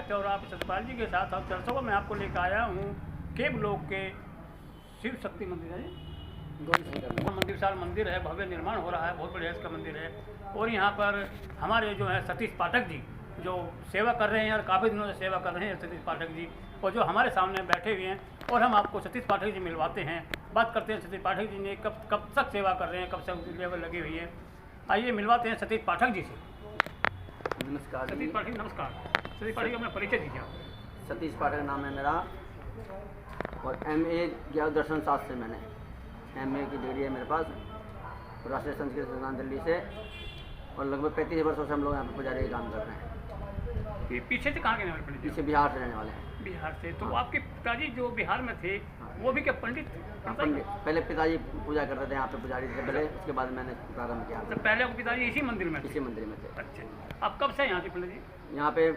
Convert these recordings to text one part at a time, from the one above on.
थे और आप सतपाल जी के साथ आप दर्शकों को मैं आपको लेकर आया हूँ केवलोक के शिव शक्ति मंदिर है, मंदिर विशाल मंदिर है, भव्य निर्माण हो रहा है, बहुत बढ़िया इसका मंदिर है। और यहाँ पर हमारे जो है सतीश पाठक जी जो सेवा कर रहे हैं और काफ़ी दिनों से सेवा कर रहे हैं सतीश पाठक जी, और जो हमारे सामने बैठे हुए हैं, और हम आपको सतीश पाठक जी मिलवाते हैं, बात करते हैं सतीश पाठक जी ने कब तक सेवा कर रहे हैं, कब से लेवल लगी हुई है। आइए मिलवाते हैं सतीश पाठक जी से। नमस्कार सतीश पाठक नमस्कार। सतीश पाठक अपना परिचय दीजिए आप। सतीश पाठक नाम है मेरा और MA किया दर्शन शास्त्र से। मैंने MA की डिग्री है मेरे पास राष्ट्रीय संस्कृत संस्थान दिल्ली से, और लगभग 35 वर्षों से हम लोग यहाँ पर पुजारी का काम कर रहे हैं। ये पीछे से कहाँ के रहने वाले पंडित जी? पीछे बिहार से रहने वाले हैं। बिहार से। तो हाँ। आपके पिताजी जो बिहार में थे वो भी क्या पंडित? पंडित पहले पिताजी पूजा करते थे यहाँ पे, पुजारी थे पहले, उसके बाद मैंने प्रारंभ किया। तो पहले आपके पिताजी इसी मंदिर में थे? इसी मंदिर में थे। अच्छा, आप कब से यहाँ से पंडित जी? यहाँ पे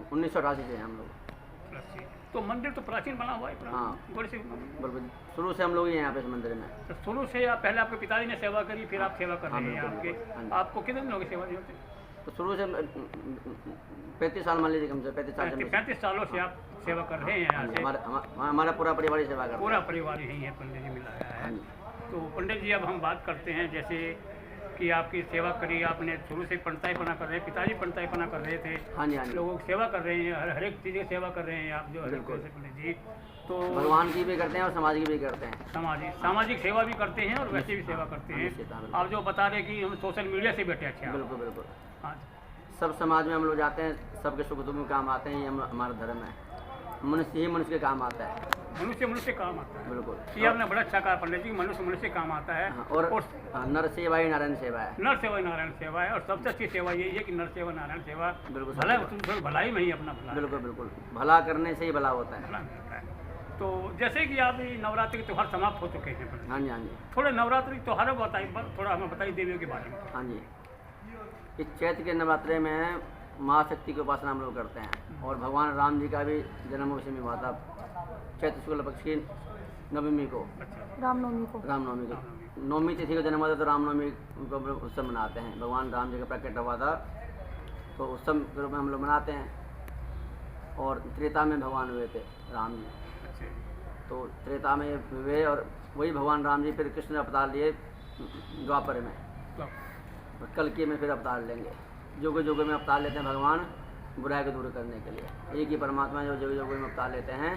1988 से हैं हम लोग। तो मंदिर तो प्राचीन बना हुआ है। हाँ। बड़े से बिल्कुल, शुरू से हम लोग ही हैं यहाँ पे इस मंदिर में। तो शुरू से आप पहले आपके पिताजी ने सेवा करी, फिर आप सेवा कर रहे हैं। हाँ, आपके हाँ। आपको कितने दिन हो गए सेवा दी होते? तो शुरू से 35 साल मान लीजिए, कम से 35 साल से 35 सालों से आप सेवा कर रहे हैं यहाँ से? हमारा पूरा परिवार ही सेवा करता है। पूरा परिवार यही है, पंडित जी मिलाया है। तो पंडित जी अब हम बात करते हैं जैसे कि आपकी सेवा करी आपने, शुरू से पंडिताईपना कर रहे हैं, पिताजी पंडिताईपना कर रहे थे। हाँ जी, हाँ जी। लोगों की सेवा कर रहे हैं, हर एक चीज़ की सेवा कर रहे हैं आप जो है पंडित जी। तो भगवान की भी करते हैं और समाज की भी करते हैं। सामाजिक सेवा भी करते हैं और वैसे भी सेवा करते हैं। आप जो बता रहे कि हम सोशल मीडिया से बैठे अच्छे। बिल्कुल बिल्कुल। हाँ, सब समाज में हम लोग जाते हैं, सबके सुख दुख में काम आते हैं, ये हमारा धर्म है। मनुष्य ही मनुष्य के काम आता है। मनुष्य काम आता है। बिल्कुल, ये आपने बड़ा अच्छा कहा पंडित जी, मनुष्य काम आता है। हाँ, और नर सेवा ही नारायण सेवा है। नर सेवा नारायण सेवा है, और सबसे अच्छी सेवा यही है कि नर सेवा नारायण सेवा। बिल्कुल, भलाई में ही अपना भला। बिल्कुल बिल्कुल, भला करने से ही भला होता है। भला मिलता है। तो जैसे कि आप नवरात्रि के त्यौहार समाप्त हो चुके हैं पंडित जी। हाँ जी, हाँ जी। थोड़े नवरात्रि त्योहारों को बताइए, थोड़ा हमें बताइए देवियों के बारे में। हाँ जी, इस चैत्र के नवरात्रे में महाशक्ति की उपासना हम लोग करते हैं, और भगवान राम जी का भी जन्म उसी में हुआ था, चैत्र शुक्ल पक्ष की नवमी को, रामनवमी को। नवमी तिथि का जन्म हुआ था, तो रामनवमी को उत्सव मनाते हैं। भगवान राम जी का प्रकट हुआ था, तो उत्सव के रूप में हम लोग मनाते हैं। और त्रेता में भगवान हुए थे राम जी, तो त्रेता में हुए, और वही भगवान राम जी फिर कृष्ण अवतार लिए द्वापर में, और कल्कि में फिर अवतार लेंगे। युग युग में अवतार लेते हैं भगवान बुराई को दूर करने के लिए। एक ही परमात्मा जो युग युग में अवतार लेते हैं।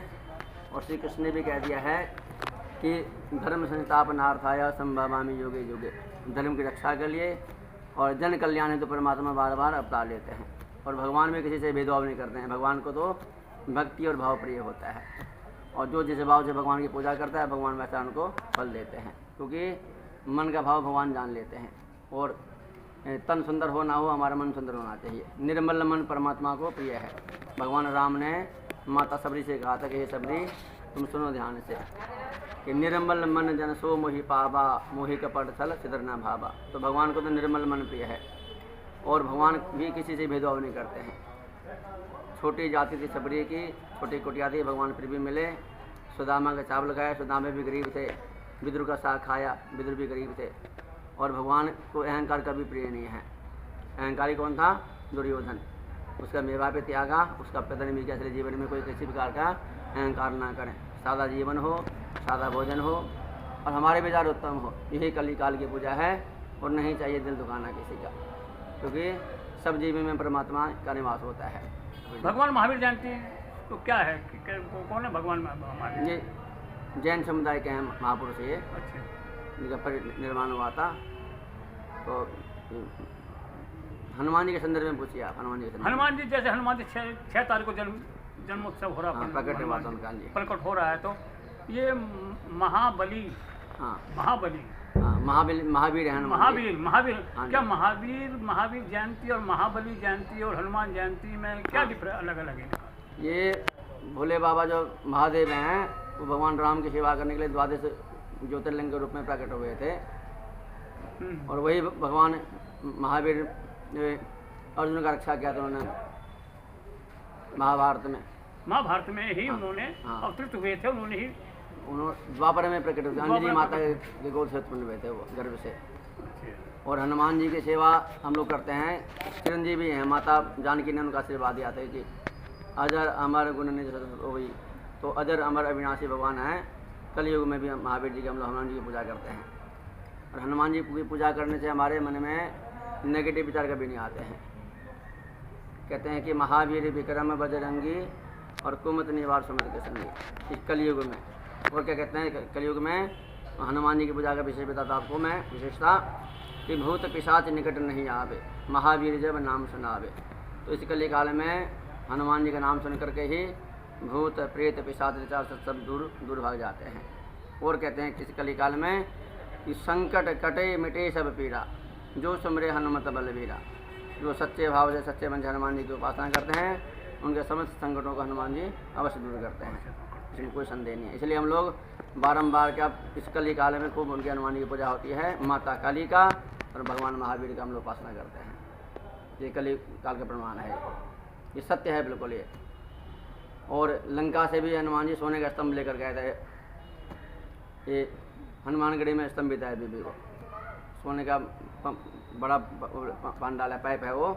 और श्री कृष्ण ने भी कह दिया है कि धर्म संस्थापनार्थाय संभवामि युगे युगे, धर्म की रक्षा के लिए और जन कल्याण हेतु परमात्मा बार बार अवतार लेते हैं। और भगवान में किसी से भेदभाव नहीं करते हैं। भगवान को तो भक्ति और भाव प्रिय होता है, और जो जिस भाव से भगवान की पूजा करता है भगवान वैसा उनको फल देते हैं, क्योंकि मन का भाव भगवान जान लेते हैं। और तन सुंदर हो ना हो, हमारा मन सुंदर होना चाहिए। निर्मल मन परमात्मा को प्रिय है। भगवान राम ने माता सबरी से कहा था कि हे सबरी, तुम सुनो ध्यान से कि निर्मल मन जन सो मोहि पावा, मोहि कपट छल सिदर न भावा। तो भगवान को तो निर्मल मन प्रिय है, और भगवान भी किसी से भेदभाव नहीं करते हैं। छोटी जाति थी सबरी की, छोटी कुटिया थी, भगवान फिर भी मिले। सुदामा का चावल खाया, सुदामा भी गरीब थे। विदुर का साग खाया, विदुर भी गरीब थे। और भगवान को अहंकार कभी प्रिय नहीं है। अहंकारी कौन था? दुर्योधन। उसका मेवा पे त्यागा, उसका पतन भी कैसे जीवन में कोई किसी प्रकार का अहंकार ना करें। सादा जीवन हो, सादा भोजन हो, और हमारे विचार उत्तम हो। यही कली काल की पूजा है, और नहीं चाहिए दिल दुखाना किसी का, क्योंकि सब जीवन में परमात्मा का निवास होता है। भगवान महावीर जयंती तो क्या है, कौन है भगवान महावीर? ये जैन समुदाय के हैं महापुरुष, ये अच्छा, इनका परिनिर्वाण हुआ था। तो हनुमान जी के संदर्भ में पूछिए आप। हनुमान जी जैसे हनुमान जी 6 तारीख को जन्मोत्सव हो रहा है, प्रकट हुआ था उनका जी, प्रकट हो रहा है। तो ये महाबली, हाँ महाबली, हाँ, महावीर है हनुमान जी। महावीर हाँ क्या महावीर जयंती और महाबली जयंती और हनुमान जयंती में क्या डिफरेंस अलग अलग है? ये भोले बाबा जो महादेव हैं, वो भगवान राम की सेवा करने के लिए द्वादश ज्योतिर्लिंग के रूप में प्रकट हुए थे। और वही भगवान महावीर ने अर्जुन का रक्षा किया था उन्होंने महाभारत में ही। उन्होंने अवतरित हुए थे, उन्होंने द्वापर में प्रकट हुए थे। अंजलि माता के गोद से उत्पन्न हुए थे वो, गर्भ से। और हनुमान जी की सेवा हम लोग करते हैं। चिरंजीवी हैं, माता जानकी ने उनका आशीर्वाद दिया था कि अजर अमर गुण निधि हुई। तो अजर अमर अविनाशी भगवान हैं। कलयुग में भी हम महावीर जी के हम लोग हनुमान जी की पूजा करते हैं। और हनुमान जी की पूजा करने से हमारे मन में नेगेटिव विचार कभी नहीं आते हैं। कहते हैं कि महावीर विक्रम बजरंगी और कुमत निवार सुमत के संगी। इस कलयुग में और क्या कहते हैं, कलयुग में हनुमान जी की पूजा का विशेष बताता आपको मैं विशेषता कि भूत पिशाच निकट नहीं आवे, महावीर जब नाम सुनावे। तो इस कली काल में हनुमान जी का नाम सुन करके ही भूत प्रेत पिशाच विचार सब दूर भाग जाते हैं। और कहते हैं किस कली काल में कि संकट कटे मिटे सब पीड़ा, जो सुमरे हनुमत बलवीरा। जो सच्चे भाव से सच्चे मन से हनुमान जी की उपासना करते हैं उनके समस्त संकटों को हनुमान जी अवश्य दूर करते हैं, इसमें कोई संदेह नहीं है। इसलिए हम लोग बारंबार क्या इस कली काल में खूब उनके हनुमान जी की पूजा होती है। माता काली का और भगवान महावीर का हम लोग उपासना करते हैं। ये कली काल का प्रमाण है, ये सत्य है बिल्कुल ये। और लंका से भी हनुमान जी सोने का स्तंभ लेकर गए थे। ये हनुमानगढ़ी में स्तंभ भी है बीबी को, सोने का बड़ा पांडाल है, पाइप है, वो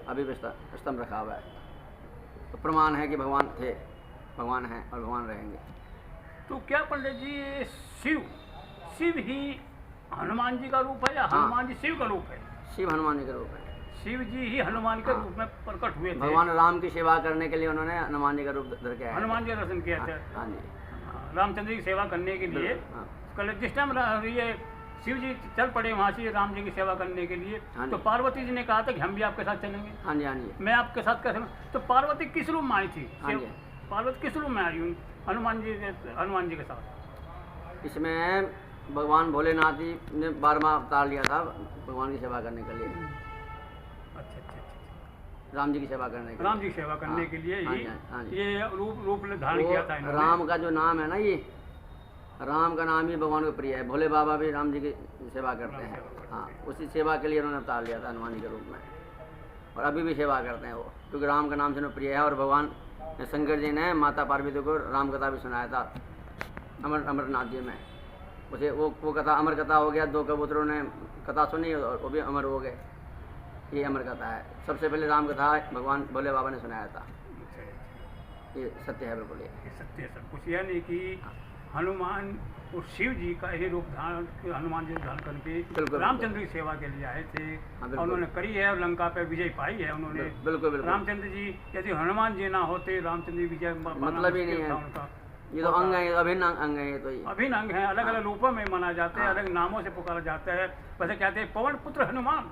अभी भी स्तंभ रखा हुआ है। तो प्रमाण है कि भगवान थे, भगवान हैं और भगवान रहेंगे। तो क्या पंडित जी ये शिव ही हनुमान जी का रूप है या हनुमान जी शिव का रूप है? शिव हनुमान जी का रूप है। शिव जी ही हनुमान के रूप में प्रकट हुए थे। भगवान राम की सेवा करने के लिए उन्होंने हनुमान जी का रूप धर के आया। हनुमान जी का दर्शन किया था। हाँ जी, रामचंद्र जी की सेवा करने के लिए। कल जिस टाइम ये शिव जी चल पड़े वहाँ से राम जी की सेवा करने के लिए, तो पार्वती जी ने कहा था कि हम भी आपके साथ चलेंगे। हाँ जी, हाँ जी, मैं आपके साथ कैसे? तो पार्वती किस रूप में आई थी? पार्वती किस रूप में आई हूँ हनुमान जी के साथ? इसमें भगवान भोलेनाथ जी ने 12वां अवतार लिया था भगवान की सेवा करने के लिए। अच्छा। राम जी की सेवा करने के लिए। राम जी की सेवा करने के लिए ही ये रूप धारण किया था इन्होंने। राम का जो नाम है ना, ये राम का नाम ही भगवान को प्रिय है। भोले बाबा भी राम जी की सेवा करते हैं। हाँ, उसी सेवा के लिए उन्होंने अवतार लिया था हनुमान जी के रूप में, और अभी भी सेवा करते हैं वो, क्योंकि राम का नाम से प्रिय है। और भगवान शंकर जी ने माता पार्वती को राम कथा भी सुनाया था अमरनाथ जी में। उसे वो कथा अमर कथा हो गया। 2 कबूतरों ने कथा सुनी और वो भी अमर हो गए। ये अमर कथा है। सबसे पहले राम कथा भगवान भोले बाबा ने सुनाया था। ये सत्य है बिल्कुल, ये सत्य है सब कुछ। यानी कि हनुमान और शिव जी का ही रूप धारण हनुमान जी धारण करके रामचंद्र की सेवा के लिए आए थे। और उन्होंने करी है और लंका पे विजय पाई है उन्होंने। बिल्कुल। रामचंद्र जी यदि हनुमान जी ना होते रामचंद्र जी विजय मतलब ही नहीं है उनका। ये तो अंग है, अभिन्न अंग है। तो अभिन्न अंग है, अलग अलग रूपों में माना जाते हैं, अलग नामों से पुकारा जाता है। वैसे कहते हैं पवन पुत्र हनुमान।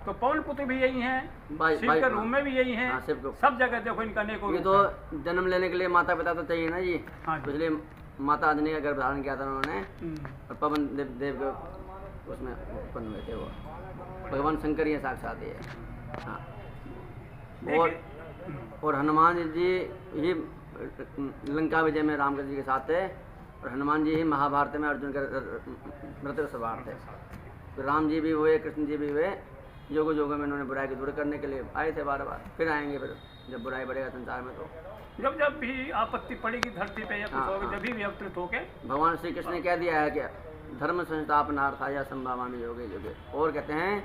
तो पवन पुत्र भी यही है, शिव के रूप में भी यही है। सब जगह देखो इनका अनेकों। ये तो जन्म लेने के लिए माता पिता तो चाहिए ना जी। इसलिए माता अग्नि का गर्भ धारण किया था उन्होंने, और पवन देव के उसमें उत्पन्न हुए थे वो। भगवान शंकर ही साक्षात ही है। हाँ, और हनुमान जी ही लंका विजय में रामकृष्ण जी के साथ थे, और हनुमान जी ही महाभारत में अर्जुन के रथ का सवार थे। तो राम जी भी हुए, कृष्ण जी भी हुए। योग में उन्होंने बुराई को दूर करने के लिए आए थे बार बार, फिर आएंगे। फिर जब बुराई बढ़ेगा संसार में, तो जब भी आपत्ति पड़ेगी धरती पे या कुछ होगा, जब भी अवतरित होके भगवान श्री कृष्ण ने कह दिया है कि धर्म संस्थापनार्थाय संभावामि योगे योगे। और कहते हैं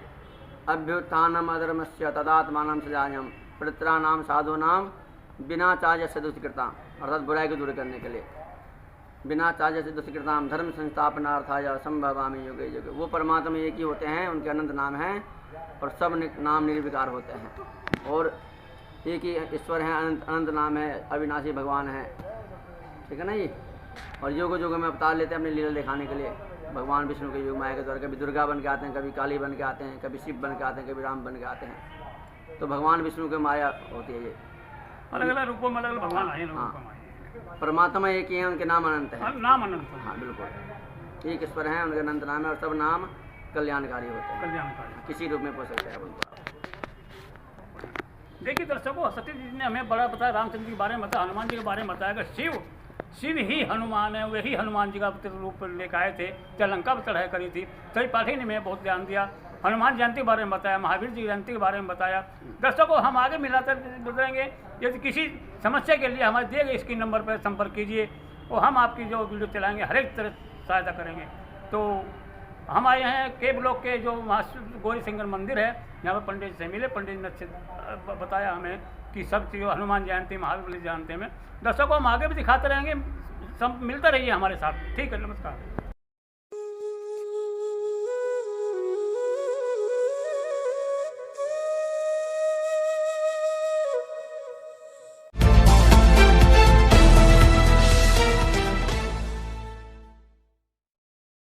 अभ्युत्थानम अधर्मस्य तदात्मानं सृजाम्यहम् परित्राणाम साधूनाम बिना चार्य से दुष्कृताम। अर्थात बुराई को दूर करने के लिए बिना चार्य से दुष्कृताम धर्म संस्थापनार्थाय संभावामि योगे योगे। वो परमात्मा एक ही होते हैं, उनके अनंत नाम हैं, और सब नाम निर्विकार होते हैं। और एक ही ईश्वर है, अनंत नाम है, अविनाशी भगवान है। ठीक है ना जी। और योग में अवतार लेते हैं अपनी लीला दिखाने के लिए। भगवान विष्णु के योग माया के द्वारा कभी दुर्गा बन के आते हैं, कभी काली बन के आते हैं, कभी शिव बन के आते हैं, कभी राम बन के आते हैं। तो भगवान विष्णु की माया होती है। ये अलग अलग रूपों में अलग अलग भगवान आए। परमात्मा एक ही है, उनके नाम अनंत है। नाम अनंत। हाँ बिल्कुल, एक ईश्वर है, उनके अनंत नाम है, और सब नाम कल्याणकारी होते हैं। कल्याणकारी किसी रूप में पूछ सकते हैं उनको। देखिए दर्शकों, सत्य जी ने हमें बड़ा बताया, रामचंद्र जी के बारे में बताया, हनुमान जी के बारे में बताया कि शिव ही हनुमान है। वही हनुमान जी का रूप लेकर आए थे जब लंका पर चढ़ाई करी थी। सही पाठी ने मैं बहुत ध्यान दिया, हनुमान जयंती के बारे में बताया, महावीर जी की जयंती के बारे में बताया। दर्शकों, हम आगे मिलाकर गुजरेंगे। यदि किसी समस्या के लिए हमारे दिए गए स्क्रीन नंबर पर संपर्क कीजिए, और हम आपकी जो वीडियो चलाएंगे हर एक तरह सहायता करेंगे। तो हम आए हैं के ब्लॉक के जो गौरी शंकर मंदिर है, यहाँ पर पंडित जी से मिले। पंडित जी ने बताया हमें कि सब चीज़ हनुमान जयंती, महावीर बलि जयंती में दर्शकों हम आगे भी दिखाते रहेंगे, सब मिलते रहिए हमारे साथ। ठीक है, नमस्कार।